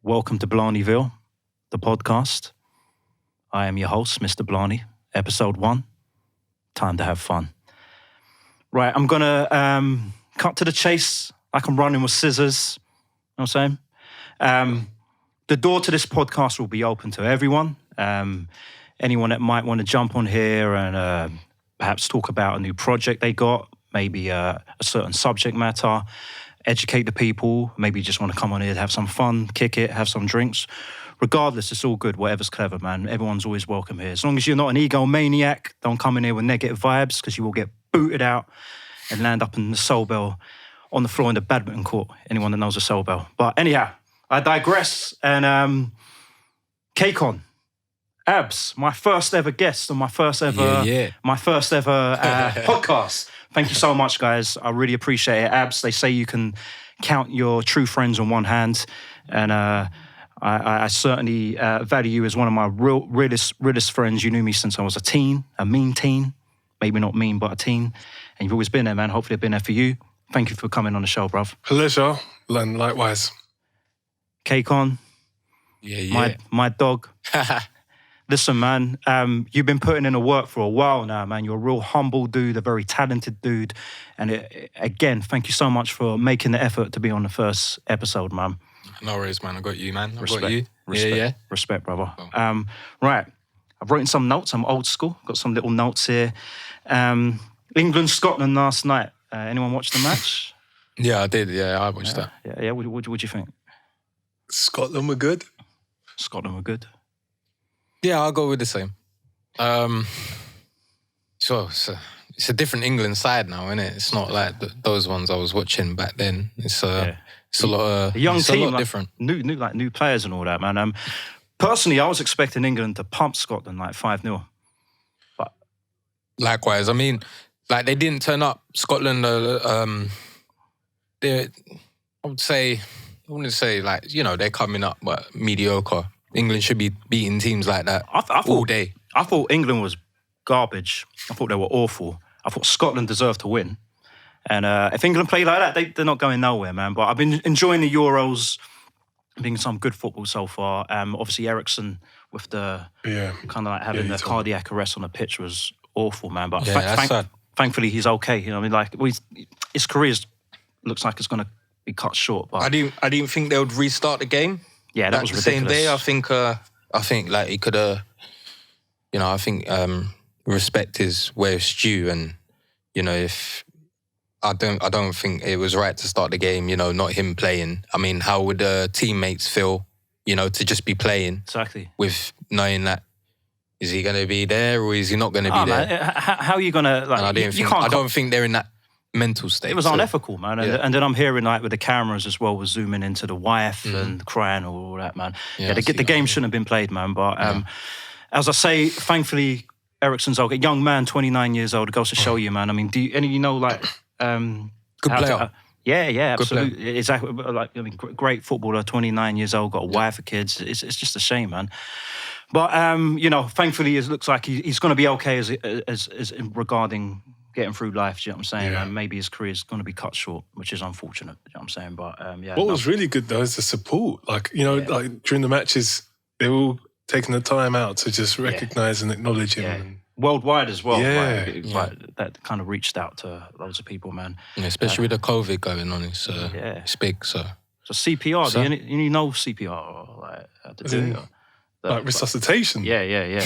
Welcome to Blarnyville, the podcast. I am your host, Mr. Blarny, episode 1. Time to have fun. Right, I'm going to cut to the chase like I'm running with scissors. You know what I'm saying? The door to this podcast will be open to everyone. Anyone that might want to jump on here and perhaps talk about a new project they got, maybe a certain subject matter, educate the people, maybe you just want to come on here to have some fun, kick it, have some drinks. Regardless, it's all good, whatever's clever, man. Everyone's always welcome here. As long as you're not an egomaniac, don't come in here with negative vibes because you will get booted out and land up in the soul bell on the floor in the badminton court, anyone that knows a soul bell. But anyhow, I digress. And Kaykon, Abs, my first ever guest on my first ever podcast. Thank you so much, guys. I really appreciate it. Abs, they say you can count your true friends on one hand. And I certainly value you as one of my realest friends. You knew me since I was a mean teen. Maybe not mean, but a teen. And you've always been there, man. Hopefully I've been there for you. Thank you for coming on the show, bruv. Pleasure. And likewise. Kaykon. Yeah. My dog. Listen, man, you've been putting in the work for a while now, man. You're a real humble dude, a very talented dude. And again, thank you so much for making the effort to be on the first episode, man. No worries, man. I got you, man. Respect. Got you. Respect, brother. Oh. Right. I've written some notes. I'm old school. Got some little notes here. England-Scotland last night. Anyone watch the match? Yeah, I did. Yeah, I watched that. Yeah. What do you think? Scotland were good. Scotland were good. Yeah, I'll go with the same. So it's a different England side now, isn't it? It's not like those ones I was watching back then. It's a lot. A young team, a lot different. New players and all that, man. Personally, I was expecting England to pump Scotland like 5-0. But Likewise, I mean, like they didn't turn up. Scotland, I wouldn't say like, you know, they're coming up, but mediocre. England should be beating teams like that all day. I thought England was garbage. I thought they were awful. I thought Scotland deserved to win. And if England play like that, they're not going nowhere, man. But I've been enjoying the Euros, being some good football so far. Obviously, Eriksen with the kind of like having the cardiac arrest on the pitch was awful, man. But thankfully, he's okay. You know, I mean, like his career looks like it's going to be cut short. But I didn't think they would restart the game. Yeah, that was ridiculous. The same day, I think like he could have, you know, I think respect is where it's due, and you know, if I don't think it was right to start the game, you know, not him playing. I mean, how would the teammates feel, you know, to just be playing exactly with knowing that is he going to be there or is he not going to be there? Man, how are you going to like? I don't think they're in that mental state. It was unethical, man. And then I'm hearing like with the cameras as well, was zooming into the wife and crying and all that, man. Yeah, the game shouldn't have been played, man. But as I say, thankfully, Eriksen's a young man, 29 years old. It goes to show you, man. I mean, you know, like good player. Yeah, absolutely. Exactly. Like, I mean, great footballer, 29 years old, got a wife, and kids. It's just a shame, man. But you know, thankfully, it looks like he's going to be okay as regarding getting through life, do you know what I'm saying? And maybe his career is going to be cut short, which is unfortunate, do you know what I'm saying? But What was really good though is the support. Like, you know, like during the matches, they were all taking the time out to just recognise and acknowledge him. Yeah. Worldwide as well. Like, that kind of reached out to loads of people, man. Yeah, especially with the COVID going on, it's big. So CPR, you know CPR or like how to do it? Like resuscitation. Yeah.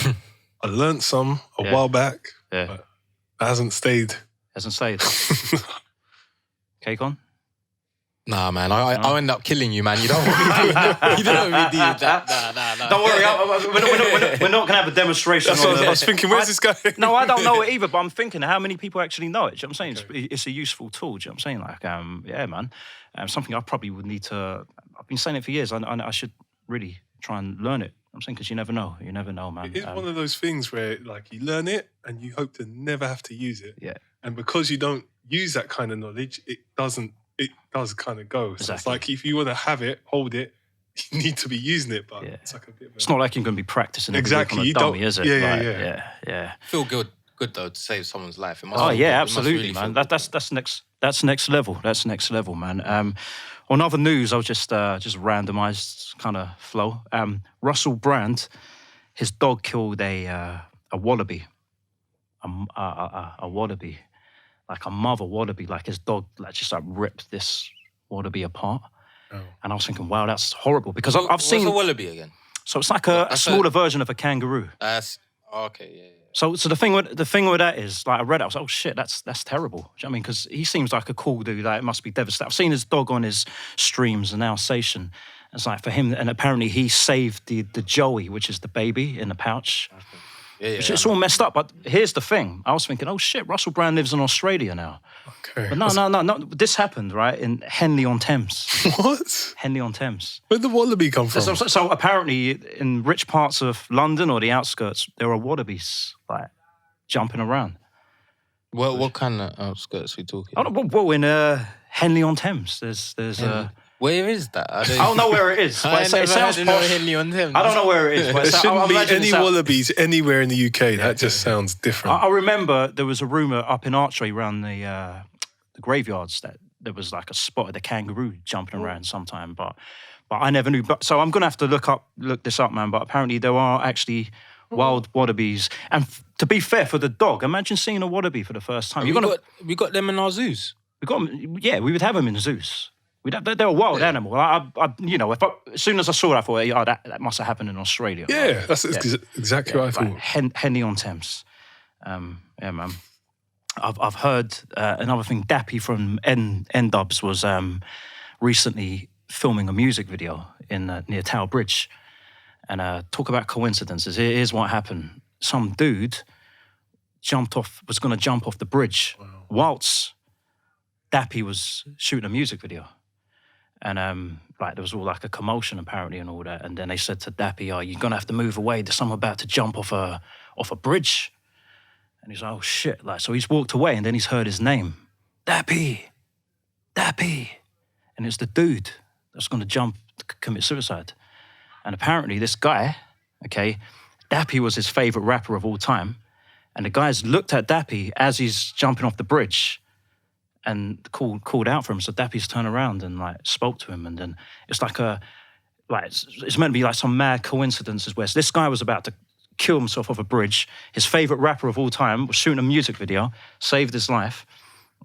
I learnt some a while back. Yeah. But hasn't stayed. Kaykon? Nah, man. I end up killing you, man. You don't want me doing that. You don't want me doing that. Nah. Don't worry. We're not going to have a demonstration. I was thinking, where's this going? No, I don't know it either, but I'm thinking how many people actually know it. Do you know what I'm saying? It's a useful tool. Do you know what I'm saying? Like, yeah, man. Something I probably would need to... I've been saying it for years. I should really try and learn it. I'm saying because you never know. You never know, man. It's one of those things where like you learn it and you hope to never have to use it. Yeah. And because you don't use that kind of knowledge, it does kind of go. So exactly. It's like if you want to have it, hold it, you need to be using it. But it's like a bit of it's not like you're going to be practicing exactly. On a dummy, is it? Yeah. Feel good though to save someone's life. It must absolutely, really man. That's That's next level. That's next level, man. On other news, I was just randomised kind of flow. Russell Brand, his dog killed a wallaby. A wallaby, like a mother wallaby, like his dog just ripped this wallaby apart. Oh. And I was thinking, wow, that's horrible, because I've seen... What's a wallaby again? So it's like a smaller version of a kangaroo. Okay, yeah. So the thing with that is, like, I read it, I was like, oh shit, that's terrible. Do you know what I mean? Because he seems like a cool dude. Like, it must be devastating. I've seen his dog on his streams in Alsatian. It's like for him, and apparently he saved the Joey, which is the baby in the pouch. Okay. Yeah, it's all messed up. But here's the thing. I was thinking, oh shit, Russell Brand lives in Australia now. Okay. But no. This happened, right, in Henley-on-Thames. What? Henley-on-Thames. Where'd the wallaby come from? So apparently in rich parts of London or the outskirts, there are wallabies, like, jumping around. Well, what kind of outskirts are we talking? Well, in Henley-on-Thames, there's Where is that? I don't know where it is. I it sounds posh. Henley-on-Thames. I don't know where it is. But there shouldn't be any wallabies anywhere in the UK. That just sounds different. I remember there was a rumour up in Archway around the graveyards that there was like a spot of the kangaroo jumping around sometime, but I never knew. So I'm gonna have to look this up, man. But apparently there are actually wild wallabies. And to be fair, for the dog, imagine seeing a wallaby for the first time. We got them in our zoos. We would have them in zoos. They're a wild animal. As soon as I saw that, I thought, that must have happened in Australia. Yeah, that's exactly what I thought. Henley-on-Thames. Yeah, man. I've heard another thing. Dappy from N-Dubs was recently filming a music video in near Tower Bridge. And talk about coincidences. Here's what happened. Some dude was going to jump off the bridge whilst Dappy was shooting a music video. And there was all like a commotion apparently and all that. And then they said to Dappy, "Oh, you're gonna have to move away. There's someone about to jump off a bridge." And he's like, "Oh shit!" So he's walked away, and then he's heard his name, Dappy. And it's the dude that's gonna jump to commit suicide. And apparently this guy, Dappy was his favorite rapper of all time, and the guys looked at Dappy as he's jumping off the bridge and called out for him. So Dappy's turned around and spoke to him, and then it's it's meant to be like some mad coincidences where this guy was about to kill himself off a bridge. His favorite rapper of all time was shooting a music video, saved his life.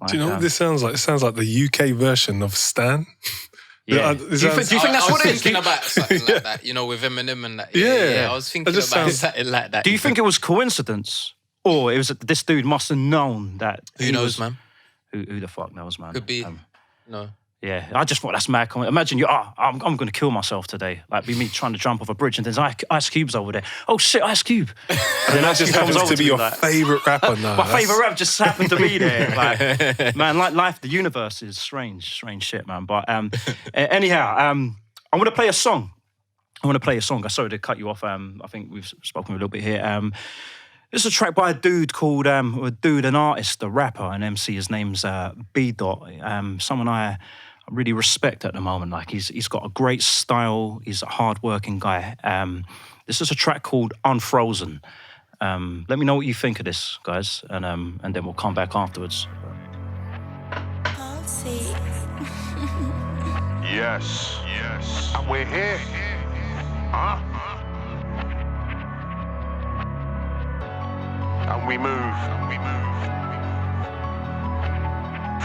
Do you know what this sounds like? It sounds like the UK version of Stan. Yeah. Do you think that's what it is? I was thinking about something like that, with Eminem and that. Yeah. I was thinking about something like that. Do you think it was coincidence? Or it was this dude must have known that... Who knows, man? Who the fuck knows, man? Could be. No. Yeah, I just thought that's mad. Imagine I'm going to kill myself today. Like me trying to jump off a bridge, and there's Ice Cube's over there. Oh shit, Ice Cube! And then that just happens to be your favourite rapper now. My favourite rapper just happened to be there. Man, life, the universe is strange shit, man. But anyhow, I'm going to play a song. I'm sorry to cut you off. I think we've spoken a little bit here. This is a track by a dude called, an artist, a rapper, an MC. His name's B. Someone I really respect at the moment. Like he's got a great style. He's a hard-working guy. This is a track called Unfrozen. Let me know what you think of this, guys, and then we'll come back afterwards. Yes. And we're here. Huh? And we move.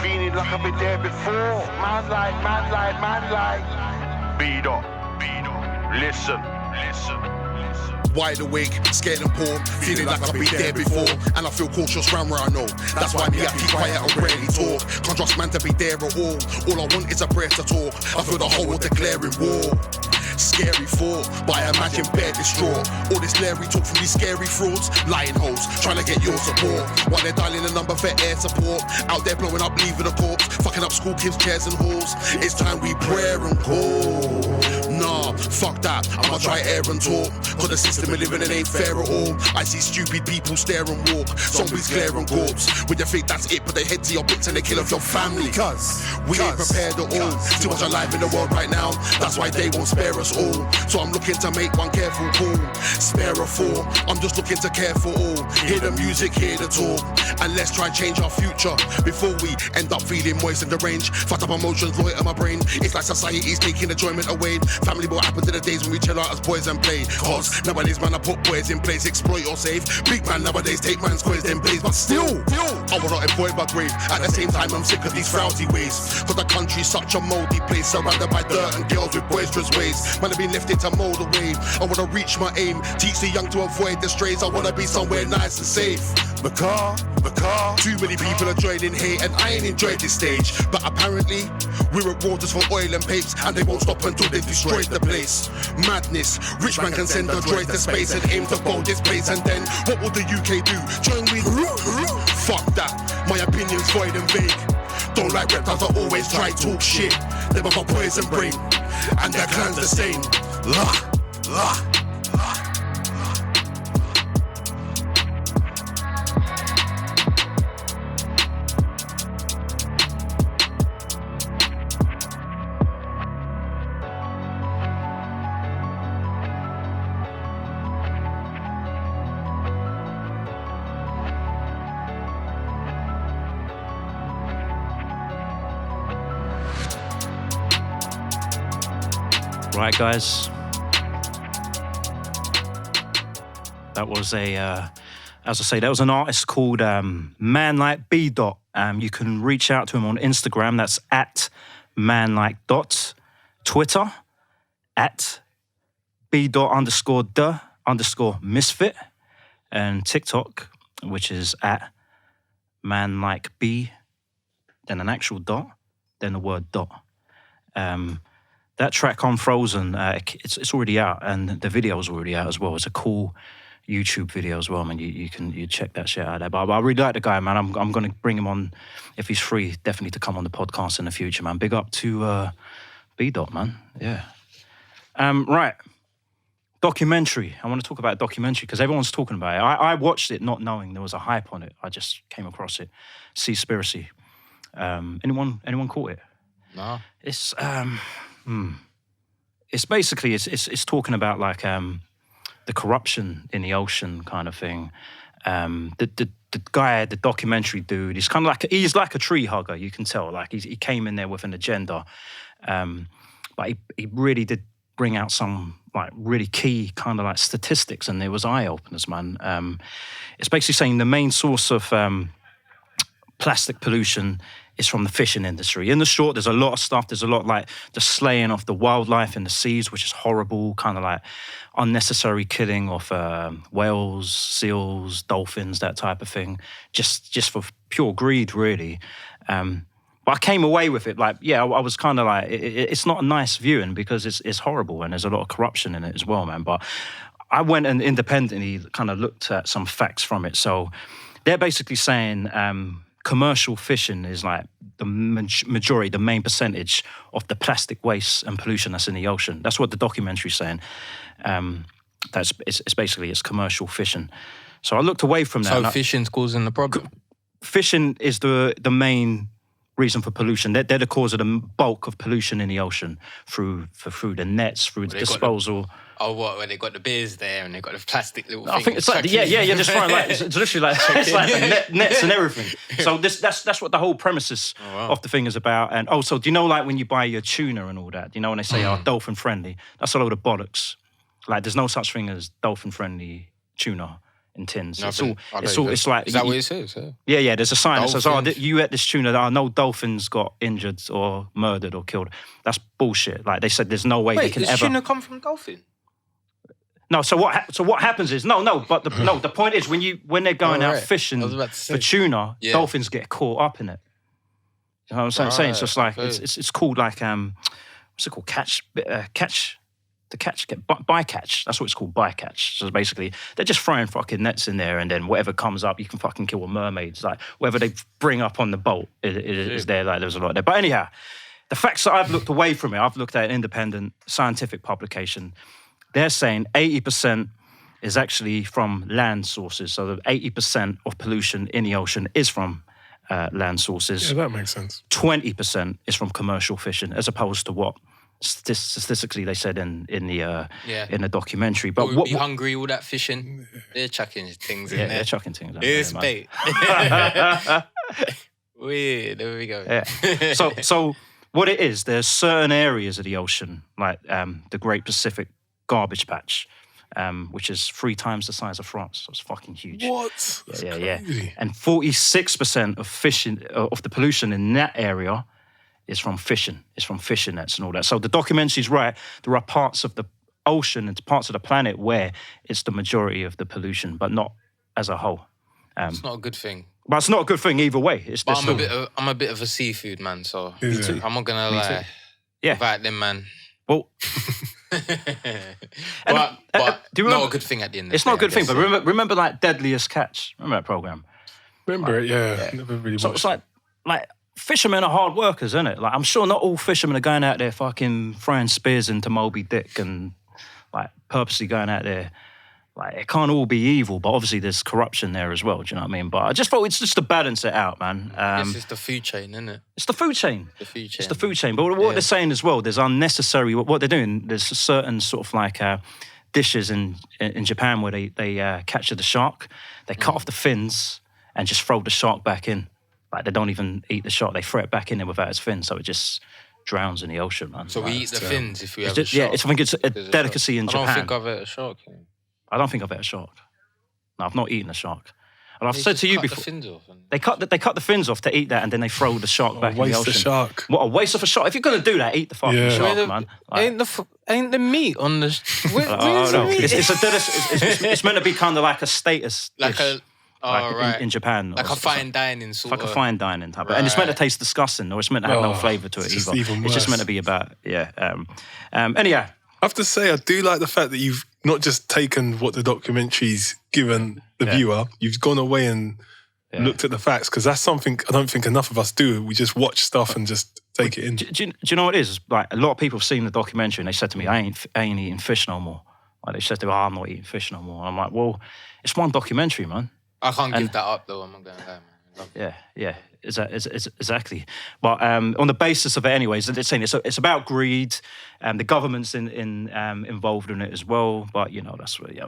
Feeling like I've been there before. Man like. Beat up. Listen. Wide awake, scared and poor, feeling like I've been there before. And I feel cautious round where I know. That's why me I keep quiet and rarely talk. Can't trust man to be there at all. All I want is a breath to talk. I feel the whole world declaring war. Scary thought, but I imagine bare distraught. All this Larry talk from these scary frauds, lying hoes, trying to get your support. While they're dialing a number for air support. Out there blowing up, leaving a corpse, fucking up school kids, chairs and halls. It's time we pray and call. Nah, Fuck that, I'ma try air and talk. Cause the system we're living in ain't fair at all. I see stupid people stare and walk. Zombies glare and corpse. When you think that's it, put their head to your bits and they kill off your family. Cause we ain't prepared at all. Too much alive in the world right now. That's why they won't spare us all. So I'm looking to make one careful call. Spare a four. I'm just looking to care for all. Hear the music, hear the talk. And let's try and change our future before we end up feeling moist and deranged. Fucked up emotions, loiter my brain. It's like society's taking enjoyment away. Family, what happened to the days when we chill out as boys and play? Cause nowadays, man, I put boys in place, exploit or save. Big man nowadays take man's coins, then blaze. But still, I will not avoid my grave. At the same time, I'm sick of these frowsy ways. Cause the country's such a moldy place, surrounded by dirt and girls with boisterous ways. Man, I've been left it to mold away. I wanna reach my aim, teach the young to avoid the strays. I wanna be somewhere nice and safe. Because too many people are joining hate, and I ain't enjoyed this stage. But apparently, we're at waters for oil and papes, and they won't stop until they've destroyed the place. Madness, rich man can send a droid to space and aim to bowl this place. And then, what will the UK do? Join with fuck that, my opinion's void and vague. Don't like reptiles that always try to talk shit. They have a poison brain, and their clan's the same. La. Right, guys. That was as I say, that was an artist called Man Like B. Dot. You can reach out to him on Instagram. That's at Man Like Dot. Twitter at B. Dot _the_ misfit. And TikTok, which is at Man Like B, then an actual dot, then the word dot. That track Unfrozen, it's already out, and the video's already out as well. It's a cool YouTube video as well. I mean, you check that shit out there. But I really like the guy, man. I'm going to bring him on, if he's free, definitely to come on the podcast in the future, man. Big up to B. Dot, man. Yeah. Right. Documentary. I want to talk about documentary because everyone's talking about it. I watched it not knowing there was a hype on it. I just came across it. Seaspiracy. Anyone caught it? No. It's basically it's talking about like the corruption in the ocean kind of thing. The guy, the documentary dude, he's like a tree hugger. You can tell, like he came in there with an agenda, but he really did bring out some like really key kind of like statistics, and it was eye openers, man. It's basically saying the main source of plastic pollution is from the fishing industry. In the short, there's a lot of stuff. There's a lot like the slaying of the wildlife in the seas, which is horrible, kind of like unnecessary killing of whales, seals, dolphins, that type of thing, just for pure greed, really. But I came away with it like, yeah, I was kind of like, it's not a nice viewing because it's horrible and there's a lot of corruption in it as well, man. But I went and independently kind of looked at some facts from it. So they're basically saying commercial fishing is like the majority, the main percentage of the plastic waste and pollution that's in the ocean. That's what the documentary's saying. It's basically commercial fishing. So I looked away from that. So fishing's causing the problem? Fishing is the main reason for pollution. They're the cause of the bulk of pollution in the ocean through the nets, through the disposal. Where they got the beers there and they got the plastic little things. I think it's like, yeah, just fine. Like, it's literally like, it's like the nets and everything. So that's what the whole premises of the thing is about. And also, do you know like when you buy your tuna and all that, you know when they say, dolphin friendly, that's a load of bollocks. Like there's no such thing as dolphin friendly tuna in tins. No, it's like... Is that what it says? Yeah, there's a sign that says, you ate this tuna, no dolphins got injured or murdered or killed. That's bullshit. Like they said there's no way they can does tuna come from dolphin? No, so what happens is but the point is when they're going out fishing for tuna, dolphins get caught up in it. You know what I'm saying? So it's like it's called like what's it called? Bycatch. That's what it's called, bycatch. So basically they're just throwing fucking nets in there, and then whatever comes up, you can fucking kill with mermaids. Like whatever they bring up on the boat is there. Like there's a lot there. But anyhow, the facts that I've looked away from it, I've looked at an independent scientific publication. They're saying 80% is actually from land sources. So the 80% of pollution in the ocean is from land sources. Yeah, that makes sense. 20% is from commercial fishing, as opposed to what statistically they said in the documentary. But Would be hungry, all that fishing. They're chucking things in there. They're chucking things. It's bait. Weird. There we go. Yeah. So what it is, there's certain areas of the ocean, like the Great Pacific Garbage Patch, which is 3 times the size of France. So it's fucking huge. What? Yeah. And 46% of fishing of the pollution in that area is from fishing. It's from fishing nets and all that. So the documentary's right. There are parts of the ocean and parts of the planet where it's the majority of the pollution, but not as a whole. It's not a good thing. But it's not a good thing either way. It's but I'm a bit of a seafood man, so I'm not gonna lie. Yeah. About them, man. Well, but do you remember, not a good thing at the end of the day. It's not a good thing, but remember like Deadliest Catch? Remember that program? Remember it, yeah. Never really so watched it's like fishermen are hard workers, isn't it? Like I'm sure not all fishermen are going out there fucking throwing spears into Moby Dick and like purposely going out there. Like it can't all be evil, but obviously there's corruption there as well. Do you know what I mean? But I just thought it's just to balance it out, man. This is the food chain, isn't it? It's the food chain. It's the food chain. But what they're saying as well, there's unnecessary. What they're doing, there's certain sort of like dishes in Japan where they capture the shark, they cut off the fins and just throw the shark back in. Like they don't even eat the shark; they throw it back in there without its fins, so it just drowns in the ocean, man. So we eat the fins if we have a shark. Yeah, I think it's a delicacy in Japan. I don't think I've ate a shark. I don't think I've ate a shark. No, I've not eaten a shark. And I've said to you before, the fins off they cut the fins off to eat that, and then they throw the shark back in the ocean. Waste the shark. What a waste of a shark! If you're gonna do that, eat the fucking shark, man. Like, ain't the meat on the? No. It's meant to be kind of like a status like dish. Right. in Japan. Like a fine dining sort of. Like a fine dining type. And it's meant to taste disgusting, or it's meant to have no flavour to it either. It's just meant to be about, anyhow. I have to say, I do like the fact that you've not just taken what the documentary's given the viewer, you've gone away and looked at the facts, because that's something I don't think enough of us do. We just watch stuff and just take it in. Do you know what it is? Like, a lot of people have seen the documentary and they said to me, I ain't eating fish no more. Like, they said to me, I'm not eating fish no more. And I'm like, well, it's one documentary, man. I can't give that up, though. I'm not going to lie, man. Yeah, exactly. But on the basis of it, anyways, it's saying it's about greed, and the government's involved in it as well. But that's really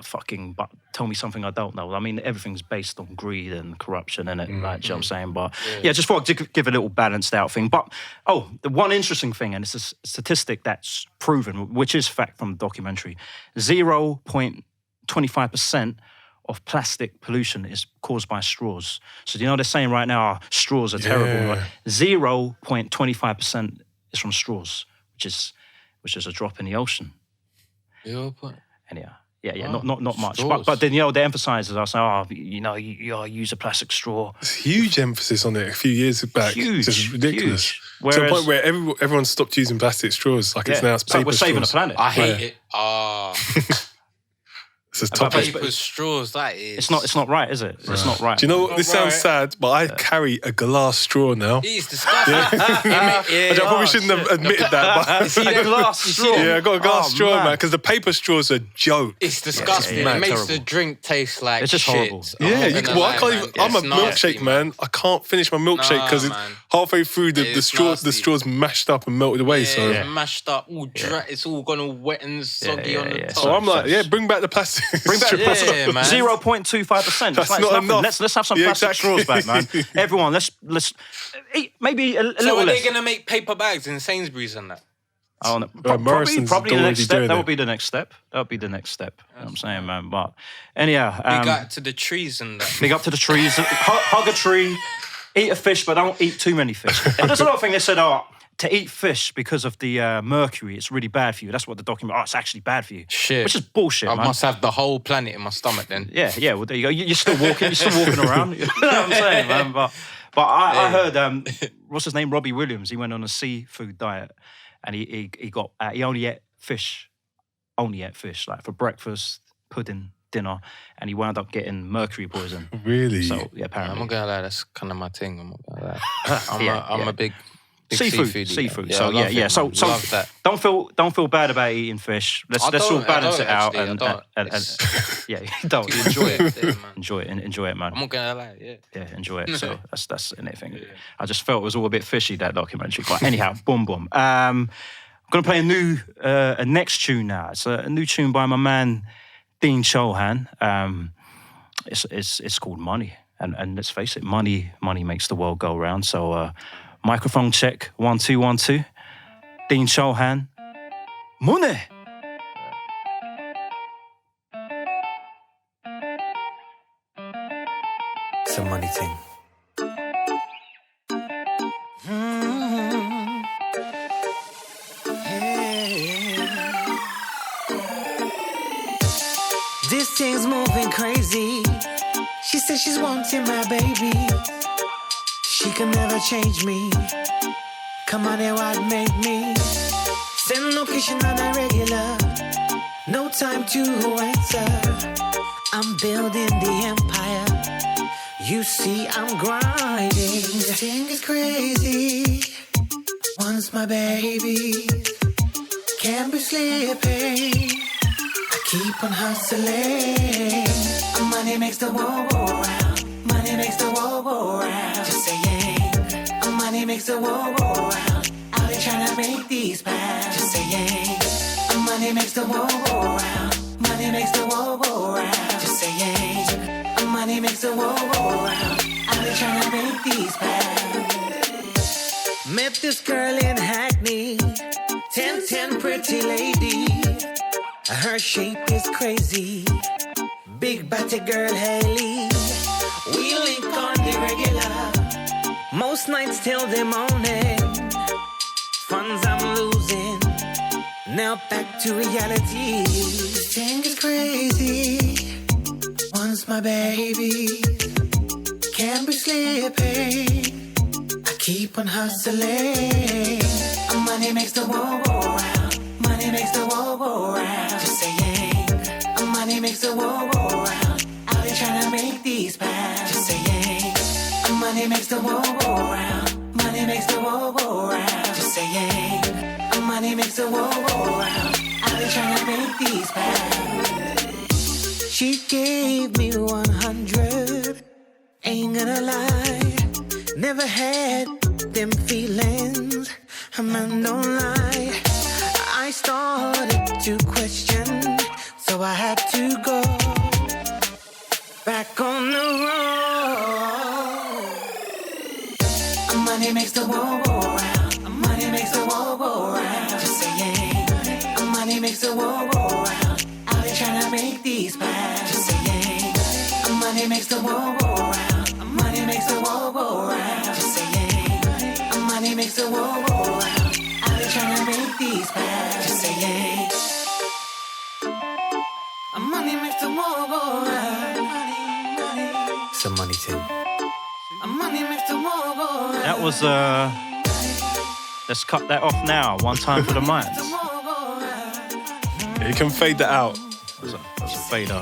But tell me something I don't know. I mean, everything's based on greed and corruption, and it. Like, you know what I'm saying. But just thought I'd give a little balanced out thing. But the one interesting thing, and it's a statistic that's proven, which is fact from the documentary, 0.25% of plastic pollution is caused by straws. So they're saying right now, straws are terrible. Right? 0.25% is from straws, which is a drop in the ocean. 0. Wow. Not much. Straws. But then they emphasise it. I say, you use a plastic straw. There's huge emphasis on it a few years back. Huge, just ridiculous. Huge. Whereas, to the point where everyone stopped using plastic straws. Like it's now it's paper we're saving the straws. planet. I hate it. It's a topic. Paper straws, that is. It's not right, is it? Right. It's not right. Do you know what? This sounds sad, but I carry a glass straw now. It's disgusting. I probably shouldn't have admitted that. But See the glass straw? Yeah, I got a glass straw, man, because the paper straw's a joke. It's disgusting. It makes the drink taste like it's just shit. horrible. Yeah, I can't even. I'm a milkshake man. I can't finish my milkshake because halfway through the straw's mashed up and melted away. So it's mashed up, all dry. It's all gone all wet and soggy on the top. So I'm like, bring back the plastic. Bring back the 0.25%. That's not enough. Let's have some plastic straws back, man. Everyone, let's eat maybe a little less. So are they going to make paper bags in Sainsbury's and that? Oh, no. Probably the next step. That would be the next step. You know what I'm saying, man. But anyhow, big up to the trees and that. Big up to the trees. Hug a tree. Eat a fish, but don't eat too many fish. But there's another thing they said, to eat fish because of the mercury, it's really bad for you. That's what the document. It's actually bad for you. Shit, which is bullshit. I man. must have the whole planet in my stomach then. Yeah. Well, there you go. You're still walking. You're still walking around. You know what I'm saying, man? But I heard what's his name, Robbie Williams. He went on a seafood diet, and he only ate fish, like for breakfast, pudding, dinner, and he wound up getting mercury poison. Really? So apparently. I'm not gonna lie, that's kind of my thing. I'm not gonna lie. I'm a big Big seafood. Yeah, So I love yeah. it, So man. Love that. don't feel bad about eating fish. Let's all balance it out and yeah, you don't Enjoy it, yeah, man. enjoy it, man. I'm not gonna lie, Yeah, enjoy it. So that's anything. I just felt it was all a bit fishy, that documentary. But anyhow, boom. I'm gonna play a next tune now. It's a new tune by my man Dean Chohan. It's called Money, and let's face it, money makes the world go round. So microphone check 1 2 1 2. Dean Chohan, Money. It's a money thing. This thing's moving crazy. She says she's wanting my baby. She can never change me. Come on, what made me? Send location on a regular. No time to answer. I'm building the empire. You see, I'm grinding. This thing is crazy. Once my baby can't be sleeping. I keep on hustling. Money makes the world go round. Money makes the world go round. Just saying. Money makes the world go round. Out here trying to make these pounds. Just saying. Money makes the world go round. Money makes the world go round. Just saying. Money makes the world go round. Out here trying to make these pounds. Met this girl in Hackney. 10 pretty lady. Her shape is crazy. Big body girl Haley. We link on the regular. Most nights till the morning. Funds I'm losing. Now back to reality. This thing is crazy. Once my baby can't be sleeping. I keep on hustling. Money makes the world go round. Money makes the world go round. Just saying. Money makes the world go round. Out here trying to make these pounds. Just saying. Money makes the world go round. Money makes the world go round. Just saying. Money makes the world go round. Out here trying to make these pounds. She gave me 100. Ain't gonna lie. Never had them feelings. Man, don't lie. I started to question, so I had to go back on the road. Money makes the world go round. Money makes the world go round. Just saying. Money makes the world go round. Out here trying to make these pounds. Just saying. Money makes the world go round. Money makes the world go round. Just saying. Money makes the world go round. Out here trying to make these pounds. Just saying. Money makes the world go round. It's a money thing. Money makes the world go round. That was let's cut that off now. One time for the minds. You can fade that out. That was a fader.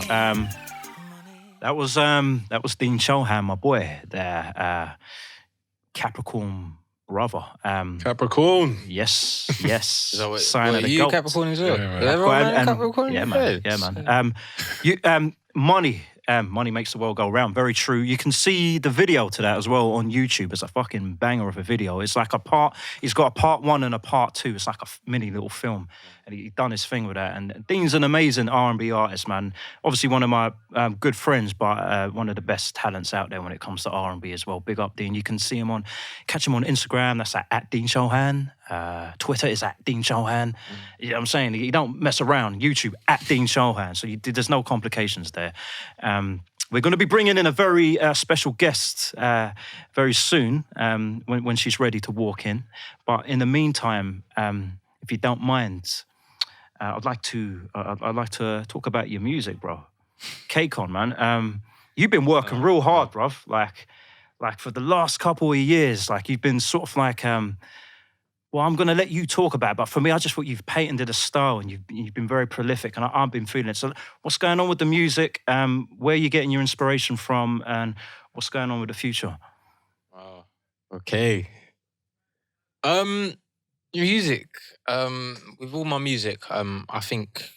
That was Dean Chohan, my boy there. Capricorn brother. Capricorn. Yes. Is that what, Sign of the you goat. Capricorn as well? Yeah, man. Yeah, everyone man, And- Capricorn? yeah, man. Money makes the world go round. Very true. You can see the video to that as well on YouTube. It's a fucking banger of a video. It's like he's got a part 1 and a part 2. It's like a mini little film. And he done his thing with that. And Dean's an amazing R&B artist, man. Obviously one of my good friends, but one of the best talents out there when it comes to R&B as well. Big up Dean. You can see him catch him on Instagram. That's at Dean Chohan. Twitter is at Dean Chohan. You know what I'm saying? You don't mess around. YouTube at Dean Chohan. So there's no complications there. We're going to be bringing in a very special guest very soon when she's ready to walk in. But in the meantime, if you don't mind, I'd like to talk about your music, bro. Kaykon, man. You've been working real hard, bruv. Like for the last couple of years, like you've been sort of like, well, I'm going to let you talk about it, but for me, I just thought you've patented a style and you've been very prolific and I've been feeling it. So what's going on with the music? Where are you getting your inspiration from? And what's going on with the future? Wow. Okay. Music. With all my music, I think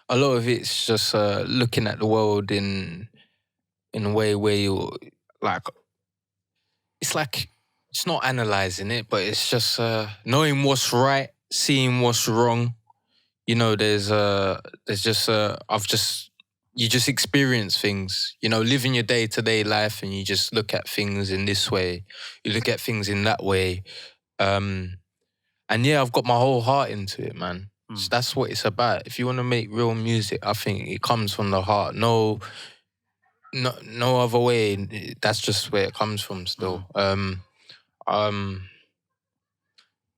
a lot of it's just looking at the world in a way where you like. It's like it's not analysing it, but it's just knowing what's right, seeing what's wrong. You know, there's just you just experience things. You know, living your day-to-day life, and you just look at things in this way. You look at things in that way. And yeah, I've got my whole heart into it, man. So that's what it's about. If you want to make real music, I think it comes from the heart. No other way. That's just where it comes from still.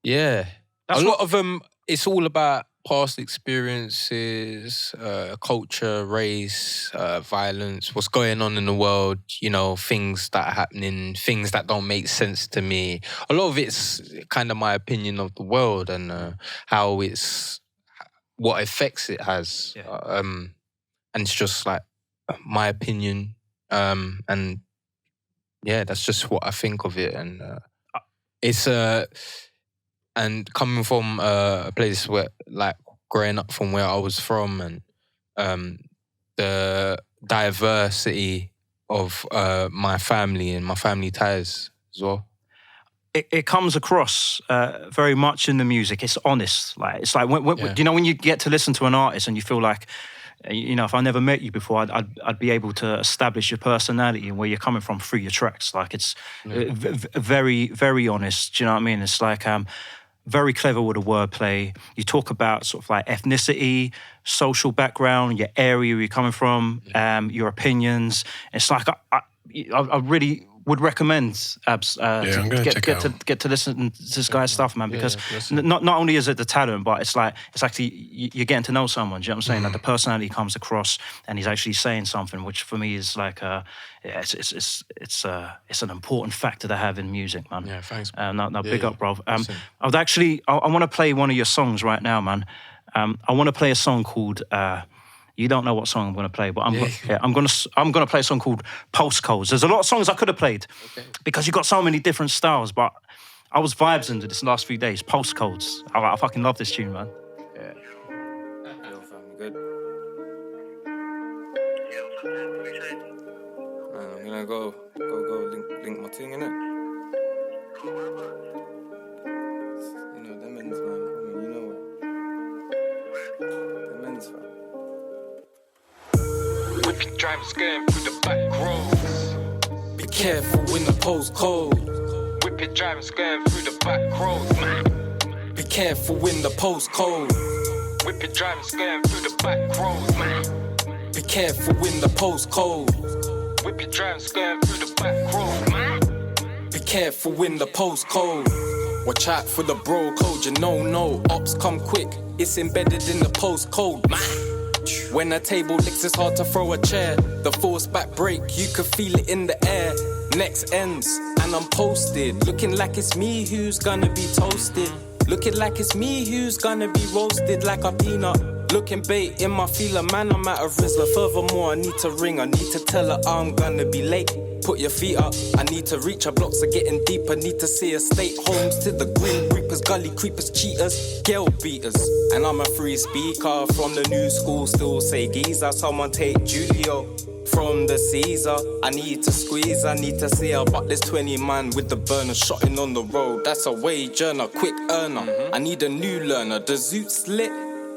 Yeah. A lot of them, it's all about past experiences, culture, race, violence, what's going on in the world, you know, things that are happening, things that don't make sense to me. A lot of it's kind of my opinion of the world and how what effects it has. Yeah. And it's just like my opinion. And yeah, that's just what I think of it. And it's... And coming from a place where, like, growing up from where I was from and the diversity of my family and my family ties as well. It comes across very much in the music. It's honest. Like it's like when you know when you get to listen to an artist and you feel like, you know, if I never met you before, I'd be able to establish your personality and where you're coming from through your tracks. Like it's very, very honest. Do you know what I mean? It's like very clever with the wordplay. You talk about sort of like ethnicity, social background, your area you're coming from, your opinions. It's like I really would recommend Abs get to listen to this guy's stuff, man, because not only is it the talent, but it's actually you're getting to know someone. Do you know what I'm saying? Like the personality comes across, and he's actually saying something, which for me is like it's an important factor to have in music, man. Yeah, thanks. Big up, bro. I want to play one of your songs right now, man. I want to play a song called. You don't know what song I'm going to play, but I'm going to play a song called Postcodes. There's a lot of songs I could have played because you've got so many different styles, but I was vibes into this last few days. Postcodes. I fucking love this tune, man. Yeah. Good. Man, I'm gonna go link my thing, innit? You know, them ends, man. I mean, you know what? Them ends, man. Wicked drivers going through the back roads. Be careful in the postcode. Wicked drivers going through the back roads, man. Be careful in the postcode. Wicked drivers going through the back roads, man. Be careful in the postcode. Wicked drivers going through the back roads, man. Be careful in the postcode. Watch out for the bro code, you know, ops come quick. It's embedded in the postcode, man. When a table licks, it's hard to throw a chair. The force back break, you can feel it in the air. Next ends, and I'm posted. Looking like it's me who's gonna be toasted. Looking like it's me who's gonna be roasted like a peanut. Looking bait in my feeler, man, I'm at a Rizzler. Furthermore, I need to ring, I need to tell her I'm gonna be late. Put your feet up, I need to reach her. Blocks are getting deeper, need to see her state. Homes to the Grim Reapers, gully creepers, cheaters, girl beaters. And I'm a free speaker from the new school, still say geezer. Someone take Julio from the Caesar. I need to squeeze, I need to see her. But there's 20 man with the burner shotting on the road. That's a wage earner, quick earner. I need a new learner, the zoot's lit.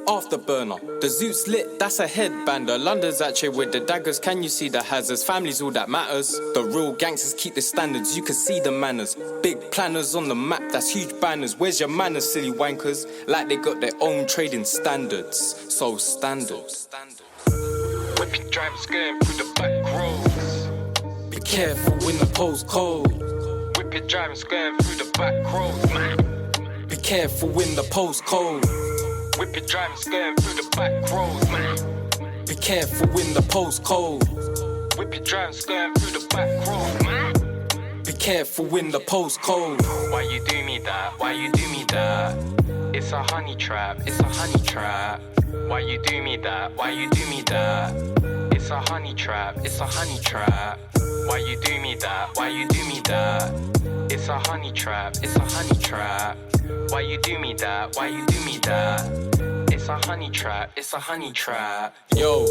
Afterburner, the zoot's lit, that's a headbander. London's actually with the daggers, can you see the hazards? Family's all that matters. The real gangsters keep the standards, you can see the manners. Big planners on the map, that's huge banners. Where's your manners, silly wankers? Like they got their own trading standards. So standard. Wicked drivers going through the back roads. Be careful in the postcode. Wicked drivers going through the back roads, man. Be careful in the postcode. Wicked drivers going through the back roads, man. Be careful in the postcode. Wicked drivers going through the back roads, man. Be careful in the postcode. Why you do me that? Why you do me that? It's a honey trap, it's a honey trap. Why you do me that? Why you do me that? It's a honey trap, it's a honey trap. Why you do me that? Why you do me that? It's a honey trap, it's a honey trap. Why you do me that? Why you do me that? It's a honey trap, it's a honey trap. Yo,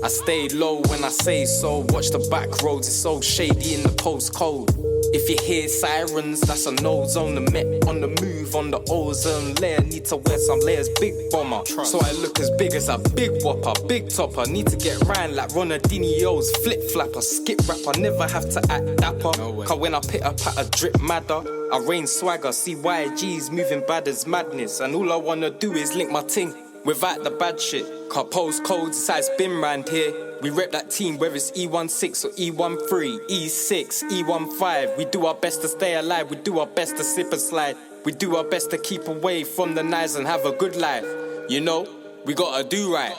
I stayed low when I say so. Watch the back roads, it's so shady in the postcode. If you hear sirens, that's a no zone. The Met on the move on the ozone layer. Need to wear some layers, big bomber. So I look as big as a big whopper, big topper. Need to get round like Ronaldinho's flip flapper. Skip rapper, never have to act dapper. Cause when I pick up at a drip madder, I rain swagger, see YG's moving bad as madness. And all I wanna do is link my ting without the bad shit. Cause postcodes, size bin round here. We rep that team, whether it's E16 or E13, E6, E15. We do our best to stay alive, we do our best to slip and slide. We do our best to keep away from the knives and have a good life. You know, we gotta do right.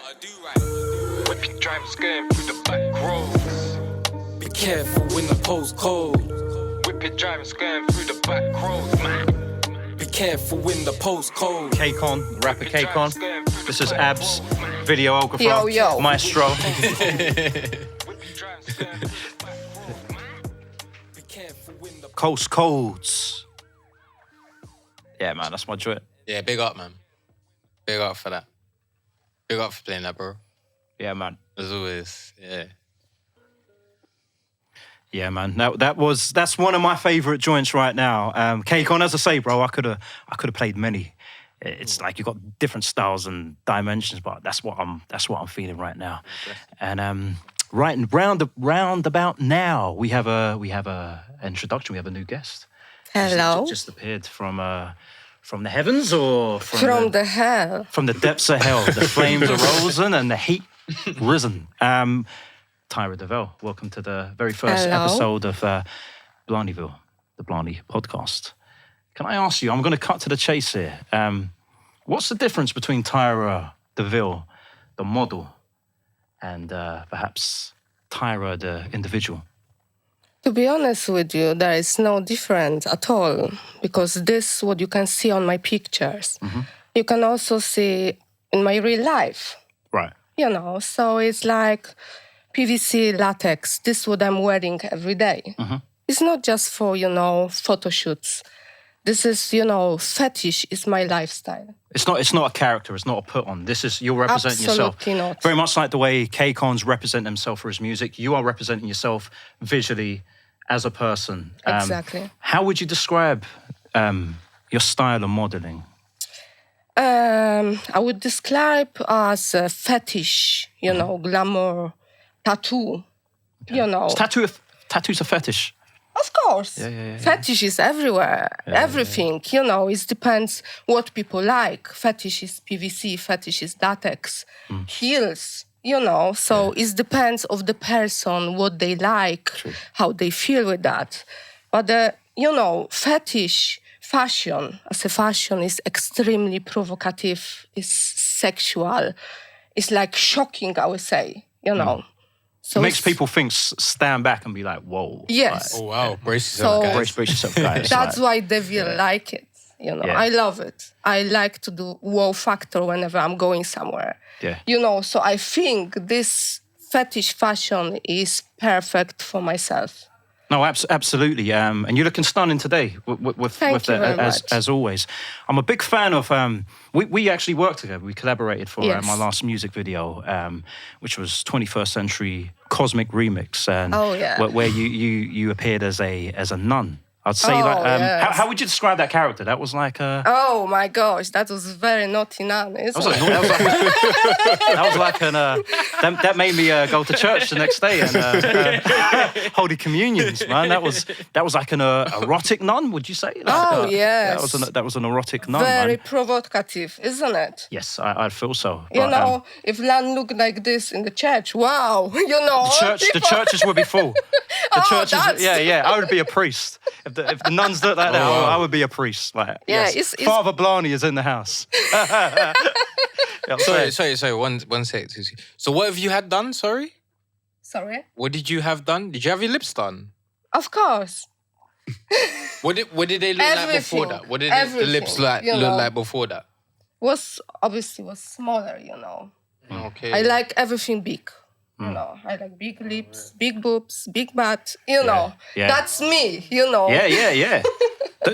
Whipping drivers going through the back roads. Be careful in the postcode. Whipping drivers going through the back roads, man. Be careful in the postcode. Kaykon, rapper Kaykon. This is Abs, videographer, Yo. maestro. Coast Codes. Yeah, man, that's my joint. Yeah, big up, man. Big up for that. Big up for playing that, bro. Yeah, man. As always, yeah. Yeah, man. That's one of my favourite joints right now. Kaykon, as I say, bro, I could have played many. It's like you've got different styles and dimensions, but that's what I'm feeling right now. And round about now, we have a introduction. We have a new guest. Hello. Just appeared from the heavens or from the hell. From the depths of hell. The flames are risen and the heat risen. Tyra Deville, welcome to the very first episode of Blarnyville, the Blarny podcast. Can I ask you, I'm going to cut to the chase here. What's the difference between Tyra Deville, the model, and perhaps Tyra, the individual? To be honest with you, there is no difference at all, because this, what you can see on my pictures, you can also see in my real life. Right. You know, so it's like PVC latex. This is what I'm wearing every day. It's not just for, photo shoots. This is, fetish is my lifestyle. It's not a character. It's not a put on. This is, you're representing yourself. Absolutely not. Very much like the way Kaykon's represent himself for his music. You are representing yourself visually as a person. Exactly. How would you describe your style of modeling? I would describe as a fetish, glamour, tattoo, Tattoo's a fetish. Of course. Yeah. Fetish is everywhere. Everything, it depends what people like. Fetish is PVC, fetish is latex, heels, So it depends of the person, what they like, how they feel with that. But, fetish, fashion, as a fashion is extremely provocative, is sexual. It's like shocking, I would say, So it makes people stand back and be like, whoa. Yes. Oh, wow. Brace yourself, guys. Brace yourself, guys. That's why Deville like it. I love it. I like to do wow factor whenever I'm going somewhere. Yeah. So I think this fetish fashion is perfect for myself. No, absolutely. And you're looking stunning today with very much. As always. I'm a big fan of, we actually worked together. We collaborated for my last music video, which was 21st Century Cosmic Remix. And where you appeared as a nun. I'd say how would you describe that character? That was like a... Oh my gosh, that was very naughty nun. That made me go to church the next day and Holy Communions, man. That was like an erotic nun, would you say? Yes. That was an erotic nun. Very man. provocative, isn't it? Yes, I feel so. But, if nun looked like this in the church, wow, the churches would be full. The churches, I would be a priest. If the nuns look like that, I would be a priest. Like, yes. Father Blarny is in the house. Sorry. One sec. So what have you had done? Sorry. What did you have done? Did you have your lips done? Of course. What did they look like before that? What did the lips look like before that? Was smaller, Okay. I like everything big. You know, I like big lips, big boobs, big butt. You know, that's me. You know. Yeah.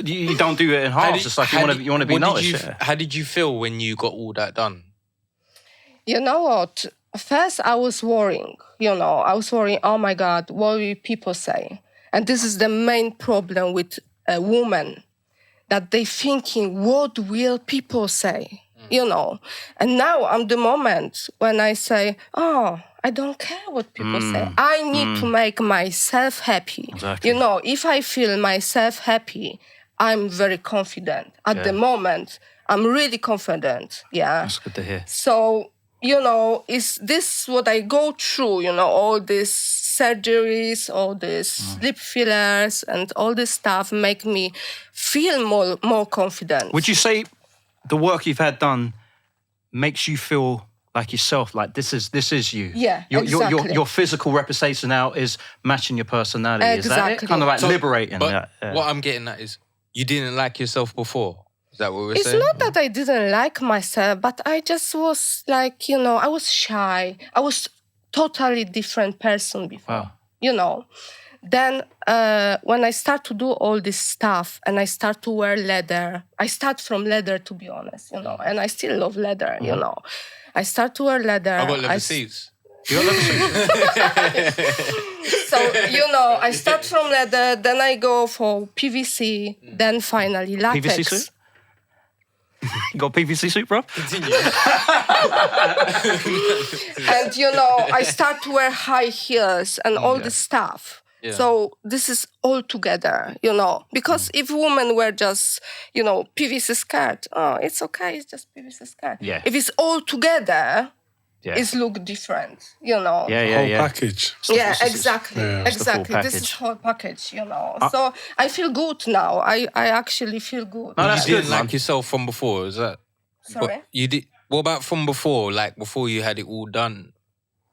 You don't do it in halves. It's like you want to be noticed. How did you feel when you got all that done? You know what? First, I was worrying. You know, I was worrying. Oh my God, what will people say? And this is the main problem with a woman, that they thinking, what will people say? You know. And now I'm the moment when I say, oh, I don't care what people say. I need to make myself happy. Exactly. You know, if I feel myself happy, I'm very confident. At the moment, I'm really confident. Yeah. That's good to hear. So, you know, is this what I go through? You know, all these surgeries, all these lip fillers, and all this stuff make me feel more confident. Would you say the work you've had done makes you feel like yourself? Like this is you. Yeah, exactly. Your physical representation now is matching your personality. Exactly. Is that it? Kind of like liberating. But what I'm getting at is, you didn't like yourself before. Is that what we're saying? It's not that I didn't like myself, but I just was like, you know, I was shy. I was totally different person before. Wow. You know. Then when I start to do all this stuff and I start to wear leather, I start from leather, to be honest, you know, and I still love leather, you know. I start to wear leather. I got leather seats. You got leather suits? So, you know, I start from leather, then I go for PVC, then finally latex. PVC suit? You got a PVC suit, bro? Continue. And, you know, I start to wear high heels and all this stuff. Yeah. So this is all together, you know, because if women wear just, you know, PVC skirt, oh, it's okay, it's just PVC skirt. Yeah. If it's all together, it's look different, you know. Whole package. Yeah, exactly. Yeah. Exactly. This is whole package, you know. So I feel good now. I actually feel good. No, You that's didn't good, like man. yourself from before, is that? Sorry? What, you did. What about from before? Like before you had it all done?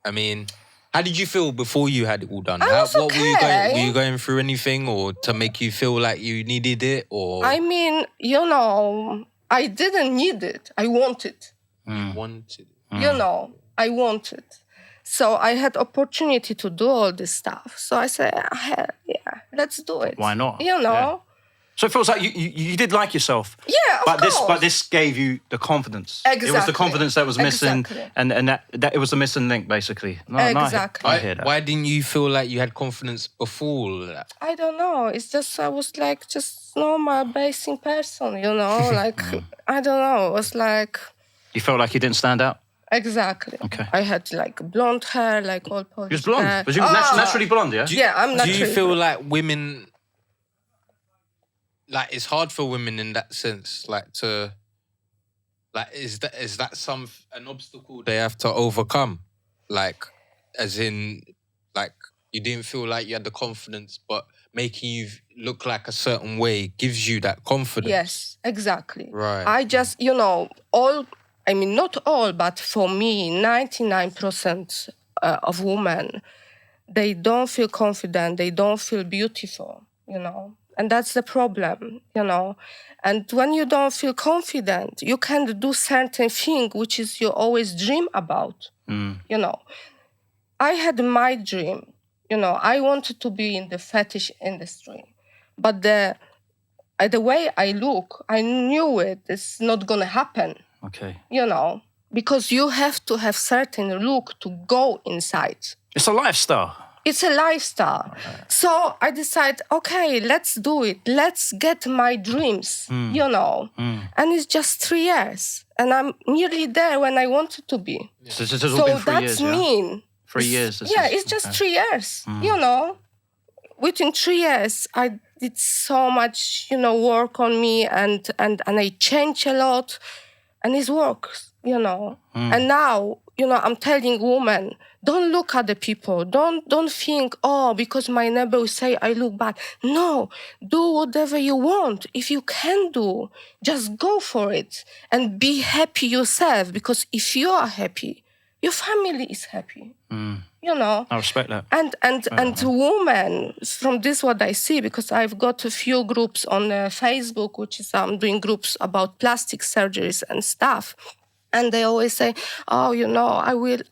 I mean, how did you feel before you had it all done? I was What were you going? okay. Were you going through anything, or to make you feel like you needed it, or I mean, you know, I didn't need it. I wanted. wanted? You know, I wanted. So I had opportunity to do all this stuff. So I said, hell, yeah, let's do it. Why not? You know? Yeah. So it feels like you did like yourself. Yeah, of course. But this gave you the confidence. Exactly. It was the confidence that was missing, Exactly. and that it was the missing link, basically. No, Exactly. I hear that. Why didn't you feel like you had confidence before all that? I don't know. It's just, I was like just normal, basic person, you know? Like, I don't know. It was like... You felt like you didn't stand out? Exactly. Okay. I had like blonde hair, like all Polish. You was blonde. Was you naturally blonde, yeah? Yeah, I'm Do naturally you feel blonde. like women, like it's hard for women in that sense, like to, like is that an obstacle they have to overcome, like as in, like you didn't feel like you had the confidence, but making you look like a certain way gives you that confidence. Yes, exactly. Right. I just, you know, not all, but for me, 99% of women, they don't feel confident, they don't feel beautiful, you know. And that's the problem, you know. And when you don't feel confident, you can't do certain thing which is you always dream about, you know. I had my dream, you know. I wanted to be in the fetish industry, but the way I look, I knew it's not gonna happen. Okay. You know, because you have to have certain look to go inside. It's a lifestyle. It's a lifestyle. So I decided, okay, let's do it. Let's get my dreams, you know. And it's just 3 years. And I'm nearly there when I wanted to be. So it's all been 3 that's years, yeah? mean. 3 years. It's just 3 years, you know. Within 3 years, I did so much, you know, work on me and I changed a lot. And it works, you know. And now, you know, I'm telling women, don't look at the people. Don't think, oh, because my neighbor will say I look bad. No, do whatever you want. If you can do, just go for it. And be happy yourself. Because if you are happy, your family is happy. You know. I respect that. And women, from this what I see, because I've got a few groups on Facebook, which is I'm doing groups about plastic surgeries and stuff. And they always say, oh,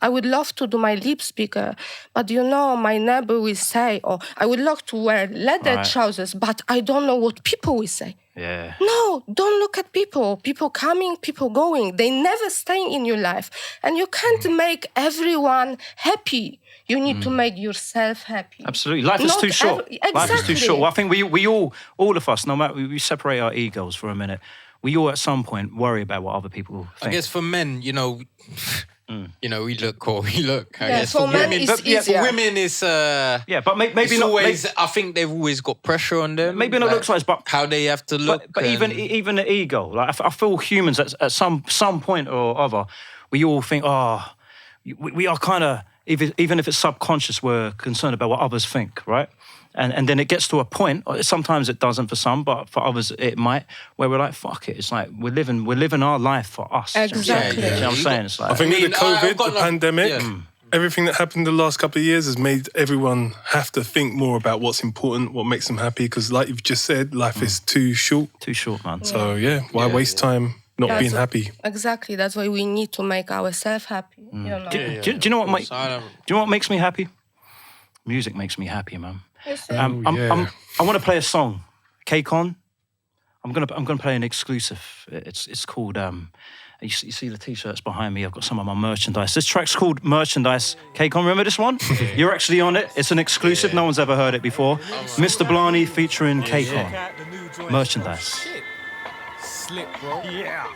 I would love to do my lips bigger, but my neighbor will say, or I would love to wear leather trousers, but I don't know what people will say. Yeah. No, don't look at people. People coming, people going. They never stay in your life. And you can't make everyone happy. You need to make yourself happy. Absolutely. Life is too short. Exactly. Life is too short. Well, I think we all of us, no matter, we separate our egos for a minute. We all at some point worry about what other people think. I guess for men, we look or we look. I guess for men women, it's easier. For women, it's but maybe it's not. Always, I think they've always got pressure on them. Maybe not looks-wise, but how they have to look. But even the ego, like I feel humans at some point or other, we all think, we are kind of, even if it's subconscious, we're concerned about what others think, right? And then it gets to a point, sometimes it doesn't for some, but for others it might, where we're like, fuck it. It's like we're living our life for us. Exactly. You know what I'm saying? It's like, I think with the COVID, the pandemic, everything that happened the last couple of years has made everyone have to think more about what's important, what makes them happy, because like you've just said, life is too short. Too short, man. So why waste time not being happy? Exactly. That's why we need to make ourselves happy. Do you know what makes me happy? Music makes me happy, man. I want to play a song, Kaykon. I'm gonna play an exclusive. It's called. You see the t-shirts behind me. I've got some of my merchandise. This track's called Merchandise. Kaykon, remember this one? You're actually on it. It's an exclusive. No one's ever heard it before. Mr Blarny featuring Kaykon. Merchandise. Slick, bro. Yeah.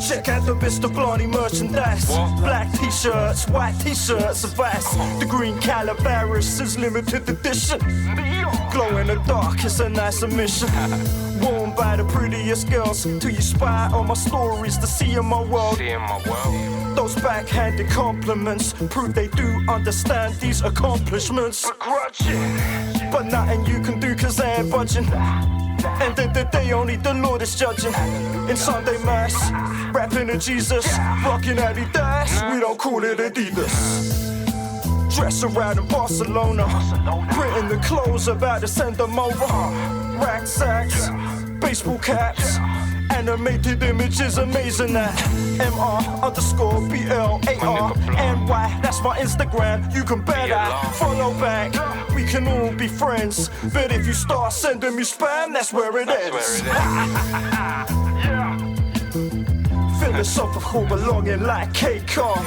Check out the Mr Blarny merchandise. Black t-shirts, white t-shirts, a vest. The green Calabaris is limited edition. Glow in the dark, it's a nice omission. Worn by the prettiest girls, till you spy on my stories to see in my world. Those backhanded compliments prove they do understand these accomplishments. But nothing you can do cause they ain't budging. End of the day, only the Lord is judging. In Sunday Mass, rapping to Jesus, rocking Adidas, we don't call it Adidas. Dress around in Barcelona, printing the clothes, about to send them over. Rack sacks, baseball caps, animated images, amazing that. MR_BLARNY, that's my Instagram. You can bet I follow back. We can all be friends, but if you start sending me spam, that's where it ends. Philosophical belonging like Kaykon.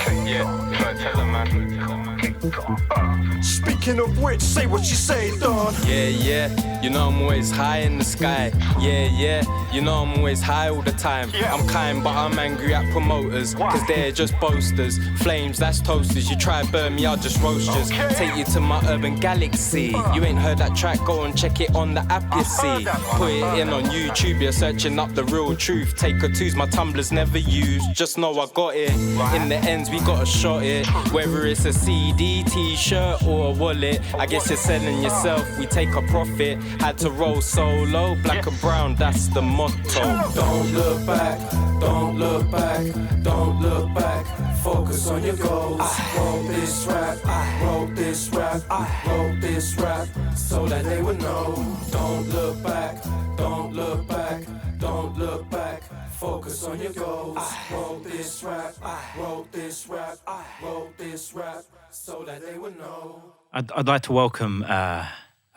Speaking of which, say what you say, Don. Yeah, I'm always high in the sky. Yeah, I'm always high all the time. I'm kind, but I'm angry at promoters, cause they're just boasters. Flames, that's toasters. You try burn me, I'll just roast you. Take you to my urban galaxy. You ain't heard that track, go and check it on the app, you see. Put it in on YouTube, you're searching up the real truth. Take a twos, my tumblers never used. Just know I got it. In the ends, we gotta shot it. Whether it's a CD, t-shirt or a wallet, I guess you're selling yourself, we take a profit. Had to roll solo, black and brown, that's the motto. Don't look back, don't look back, don't look back. Focus on your goals. Wrote this rap, wrote this rap, wrote this rap, so that they would know. Don't look back, don't look back, don't look back. Focus on your goals. Wrote this rap, wrote this rap, wrote this rap, so that they would know. I'd like to welcome a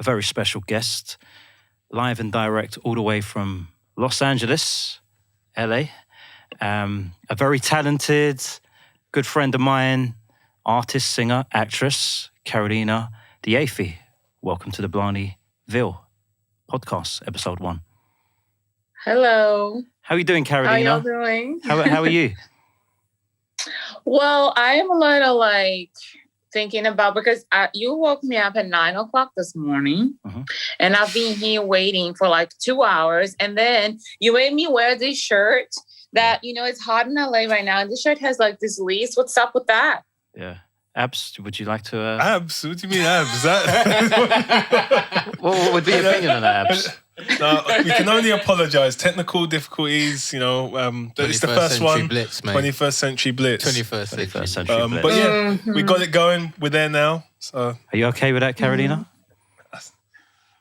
very special guest, live and direct all the way from Los Angeles, LA. A very talented, good friend of mine, artist, singer, actress, Carolina De Athey. Welcome to the Blarnyville podcast, episode 1. Hello. How are you doing, Carolina? How y'all doing? How are you? Well, I am a little thinking about, because you woke me up at 9:00 this morning, and I've been here waiting for 2 hours, and then you made me wear this shirt that, it's hot in LA right now, and this shirt has this leaves. What's up with that? Yeah. Abs, would you like to... Abs? What do you mean abs? What would be your opinion on that, Abs? No, we can only apologise. Technical difficulties, it's the first one. Blitz, 21st century blitz. 21st century blitz. But yeah, we got it going. We're there now. So, are you okay with that, Carolina?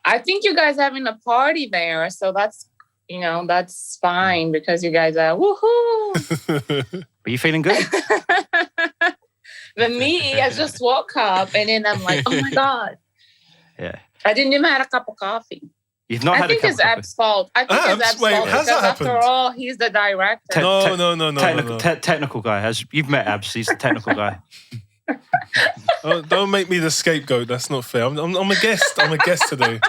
I think you guys having a party there, so that's you know, that's fine because you guys are woohoo. Are you feeling good? But me, I just woke up and then I'm like, oh my God. Yeah. I didn't even have a cup of coffee. You've not I had think a cup it's of coffee? Ab's fault. I think it's Ab's Wait, fault how's because that after happened? all, he's the director. No. Technical guy. You've met Abs. He's the technical guy. Oh, don't make me the scapegoat. That's not fair. I'm a guest. I'm a guest today.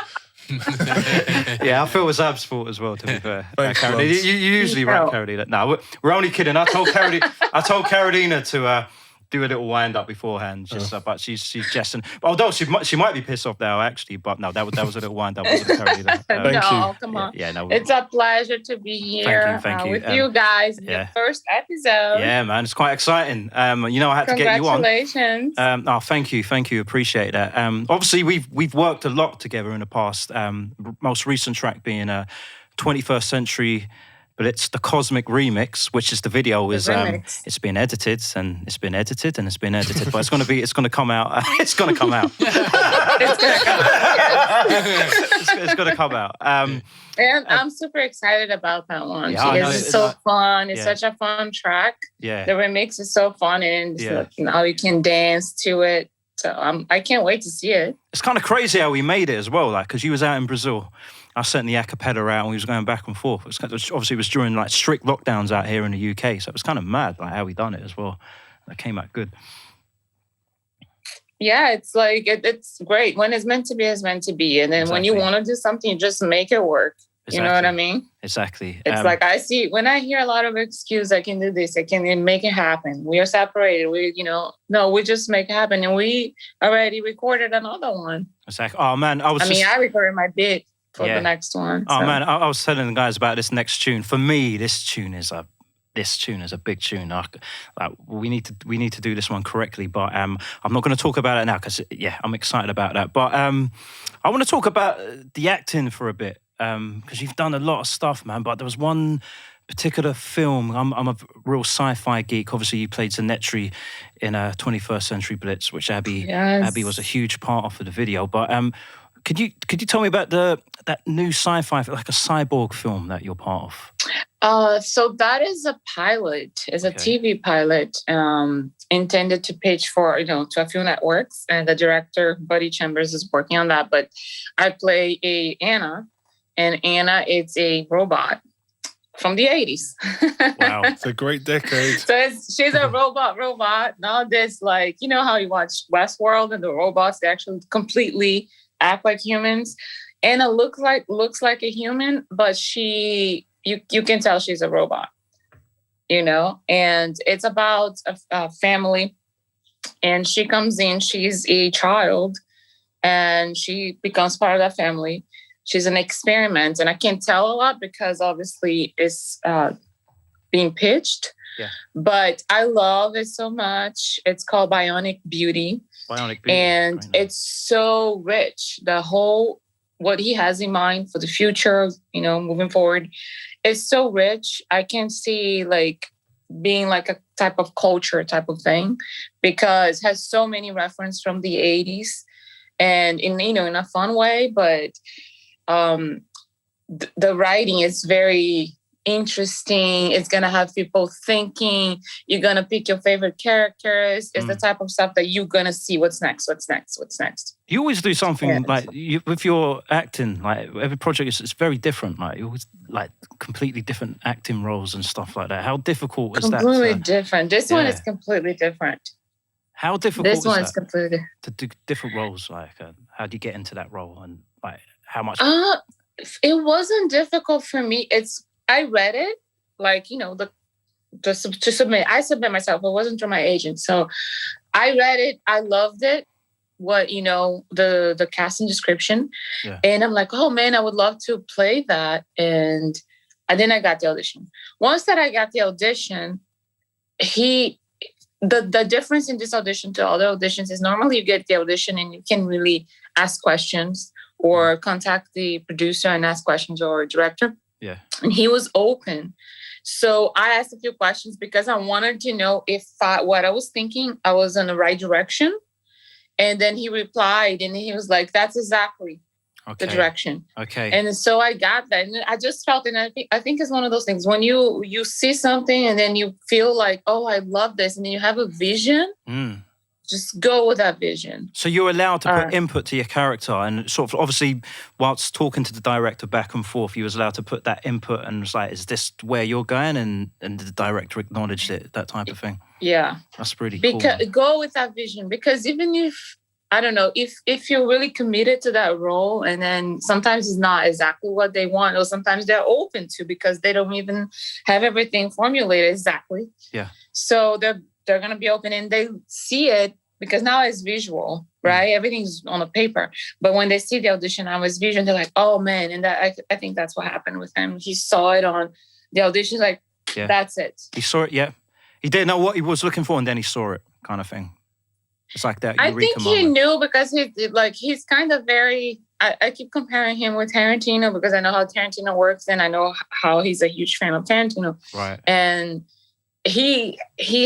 Yeah, I feel it was Ab's fault as well, to be fair. Thanks, Carolina. You usually right, Carolina. No, we're only kidding. I told Carolina to do a little wind up beforehand, but she's jesting. Although she might be pissed off now, actually. But no, that was a little wind up, wasn't it, Carolina? No, come on. Yeah, no. It's a pleasure to be here Thank you. with you guys. The first episode. Yeah, man, it's quite exciting. I had to get you on. Congratulations. Thank you. Appreciate that. Obviously, we've worked a lot together in the past. Most recent track being 21st Century. But it's the Cosmic Remix, which is the video it's been edited and it's been edited and it's been edited, but it's going to come out. It's going to come out. It's going to come out. And I'm super excited about that one. Yeah, because it's so fun. It's such a fun track. Yeah. The remix is so fun and now you can dance to it. So I can't wait to see it. It's kind of crazy how we made it as well, like, because you was out in Brazil. I sent the a cappella out and we was going back and forth. Obviously, it was during like strict lockdowns out here in the UK, so it was kind of mad like how we done it as well. That came out good. Yeah, it's like it's great. When it's meant to be, it's meant to be. And then when you want to do something, you just make it work. Exactly. You know what I mean? Exactly. It's like I see when I hear a lot of excuses, I can do this, I can make it happen. We are separated. We just make it happen. And we already recorded another one. Exactly. Oh man, I recorded my bit for the next one. Oh man, I was telling the guys about this next tune. For me, this tune is a big tune. We need to do this one correctly, but I'm not going to talk about it now because I'm excited about that. But I want to talk about the acting for a bit because you've done a lot of stuff, man. But there was one particular film. I'm a real sci-fi geek. Obviously, you played Zanetri in 21st Century Blitz, which Abby was a huge part of for the video. But could you tell me about that new sci-fi, like a cyborg film that you're part of? So that is a pilot. It's a TV pilot intended to pitch for, to a few networks. And the director, Buddy Chambers, is working on that. But I play Anna. And Anna is a robot from the 80s. Wow, it's a great decade. So she's a robot. Now there's like, you know how you watch Westworld and the robots, they actually completely act like humans. Anna looks like a human, but you can tell she's a robot, and it's about a family. And she comes in, she's a child, and she becomes part of that family. She's an experiment, and I can't tell a lot because obviously it's being pitched. Yeah. But I love it so much. It's called Bionic Beauty. And it's so rich. What he has in mind for the future, moving forward, is so rich. I can see like being like a type of culture type of thing because it has so many references from the 80s and in a fun way, but the writing is very interesting. It's gonna have people thinking. You're gonna pick your favorite characters. It's the type of stuff that you're gonna see. What's next? You always do something with your acting. Like every project is very different. Like you always like completely different acting roles and stuff like that. How difficult is that? Completely different. This one is completely different. How difficult this one is completely to do different roles? Like how do you get into that role and like how much? It wasn't difficult for me. I read it, like, to submit. I submit myself. It wasn't through my agent. So I read it. I loved it. The casting description. Yeah. And I'm like, oh, man, I would love to play that. And then I got the audition. Once that I got the audition, the difference in this audition to other auditions is normally you get the audition and you can really ask questions or contact the producer and ask questions or director. Yeah. And he was open. So I asked a few questions because I wanted to know if what I was thinking, I was in the right direction. And then he replied and he was like, that's exactly the direction. Okay. And so I got that. And I just felt, and I think it's one of those things when you see something and then you feel like, oh, I love this. And then you have a vision. Just go with that vision. So you're allowed to put input to your character, and sort of obviously whilst talking to the director back and forth, you was allowed to put that input and was like, is this where you're going? And the director acknowledged it, that type of thing. Yeah. That's pretty cool. Go with that vision, because even if, I don't know, if you're really committed to that role, and then sometimes it's not exactly what they want, or sometimes they're open to, because they don't even have everything formulated exactly. Yeah. So they're going to be open, and they see it, because now it's visual, right? Everything's on the paper. But when they see the audition, I was visual, they're like, oh man. And that I think that's what happened with him. He saw it on the audition, like, that's it. He saw it, yeah. He didn't know what he was looking for, and then he saw it, kind of thing. It's like that. I think he knew, because he's kind of very, I keep comparing him with Tarantino, because I know how Tarantino works, and I know how he's a huge fan of Tarantino. Right. And he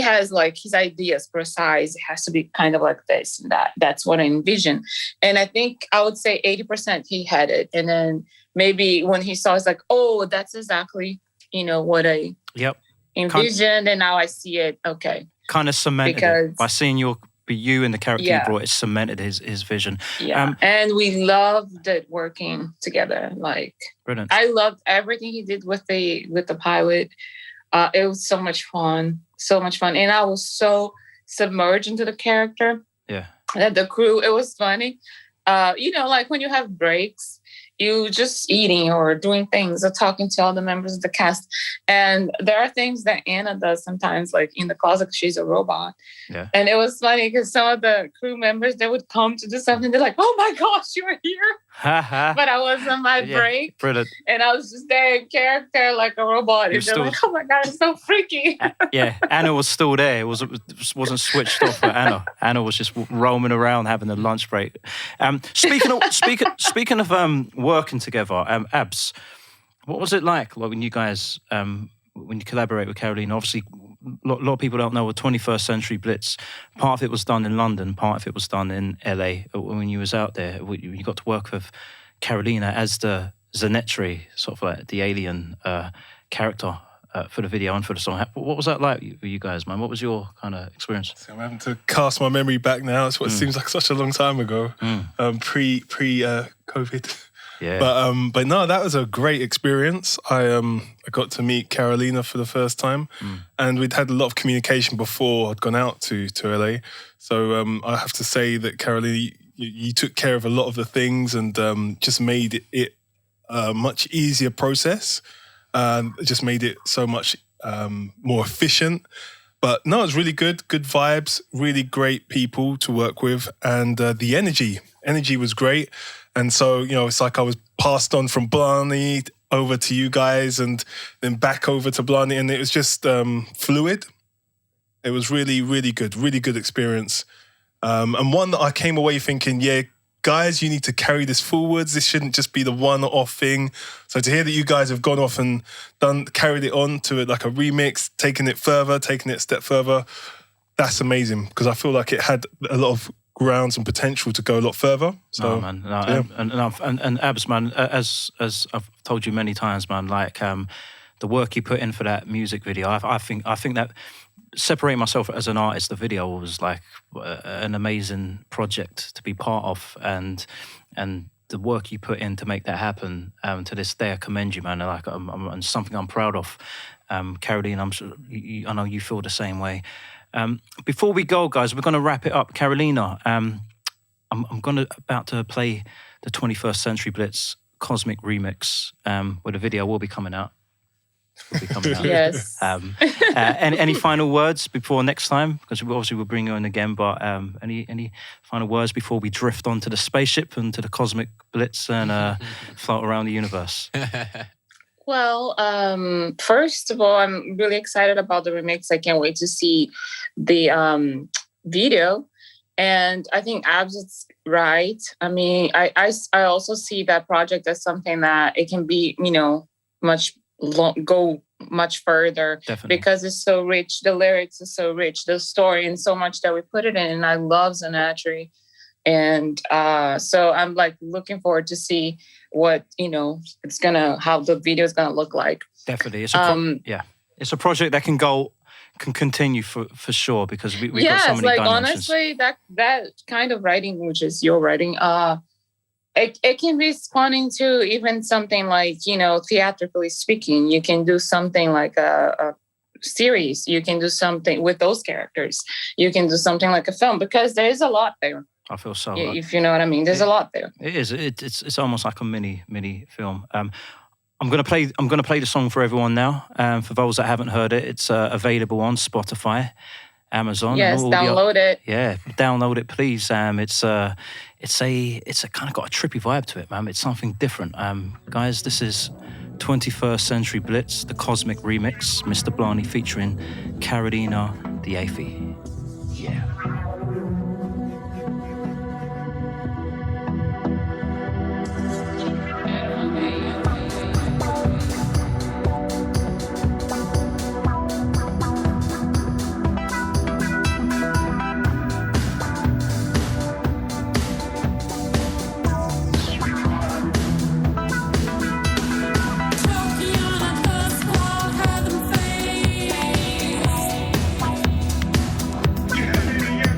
has like his ideas precise. It has to be kind of like this and that. That's what I envision. And I think I would say 80% he had it. And then maybe when he saw, it's like, oh, that's exactly, what I envisioned. And now I see it. Okay. Kind of cemented it. By seeing you and the character you brought, it cemented his vision. Yeah. And we loved it working together. Like, brilliant. I loved everything he did with the pilot. It was so much fun. And I was so submerged into the character. Yeah. That the crew, it was funny. Like when you have breaks, you just eating or doing things or talking to all the members of the cast. And there are things that Anna does sometimes, like in the closet, 'cause she's a robot. Yeah. And it was funny because some of the crew members, they would come to do something. They're like, oh my gosh, you were here. But I was on my break. Brilliant. And I was just there in character like a robot. And they're like, oh my God, it's so freaky. Yeah, Anna was still there. It wasn't switched off for Anna. Anna was just roaming around having a lunch break. Speaking of working together, Abs, what was it like when you guys when you collaborate with Carolina? Obviously, a lot of people don't know the 21st Century Blitz. Part of it was done in London, part of it was done in LA. When you was out there, you got to work with Carolina as the Zanetri, sort of like the alien character for the video and for the song. What was that like for you guys, man? What was your kind of experience? So I'm having to cast my memory back now. It's what seems like such a long time ago, pre-COVID. Yeah. But no, that was a great experience. I got to meet Carolina for the first time, and we'd had a lot of communication before I'd gone out to LA. So I have to say that Carolina, you took care of a lot of the things and just made it a much easier process. It just made it so much more efficient. But no, it was really good vibes, really great people to work with, and the energy was great. And so, it's like I was passed on from Blarny over to you guys and then back over to Blarny, and it was just fluid. It was really, really good experience. And one that I came away thinking, yeah, guys, you need to carry this forwards. This shouldn't just be the one-off thing. So to hear that you guys have gone off and carried it on to like a remix, taking it a step further, that's amazing, because I feel like it had a lot of grounds and potential to go a lot further. So, and Abs, man, as I've told you many times, man, like the work you put in for that music video, I think that separating myself as an artist, the video was like an amazing project to be part of, and the work you put in to make that happen. To this day, I commend you, man. Like, and something I'm proud of. Caroline, I know you feel the same way. Before we go, guys, we're going to wrap it up. Carolina, I'm about to play the 21st Century Blitz Cosmic Remix, where the video will be coming out. Yes. Any final words before next time? Because we'll bring you in again. But any final words before we drift onto the spaceship and to the Cosmic Blitz and float around the universe? Well, first of all, I'm really excited about the remix. I can't wait to see the video. And I think Abs is right. I mean, I also see that project as something that it can be, go much further. Definitely. Because it's so rich. The lyrics are so rich. The story and so much that we put it in. And I love Zanatri. And so I'm like looking forward to see what, how the video is gonna look like. Definitely. It's it's a project that can continue for sure, because we got so many dimensions. Honestly, that kind of writing, which is your writing, it can be spun into even something like, theatrically speaking, you can do something like a series. You can do something with those characters. You can do something like a film, because there is a lot there. I feel so. If you know what I mean, there's a lot there. It is. It's almost like a mini film. I'm gonna play the song for everyone now. For those that haven't heard it, it's available on Spotify, Amazon. Yes, download it. Yeah, download it, please. It's a kind of got a trippy vibe to it, man. It's something different. Guys, this is 21st Century Blitz, the Cosmic Remix, Mr Blarny featuring Carolina De Athey. Yeah. Yeah.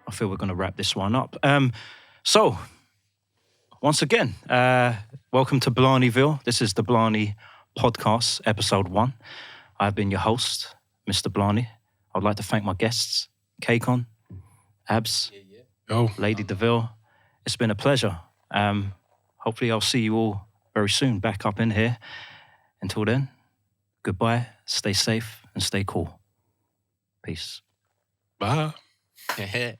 I feel we're going to wrap this one up. So, once again, welcome to Blarnyville. This is the Blarny Podcast, episode 1. I've been your host, Mr. Blarny. I'd like to thank my guests, Kaykon, Abs, Lady Deville. It's been a pleasure. Hopefully I'll see you all very soon back up in here. Until then, goodbye, stay safe, and stay cool. Peace. Bye. Bye.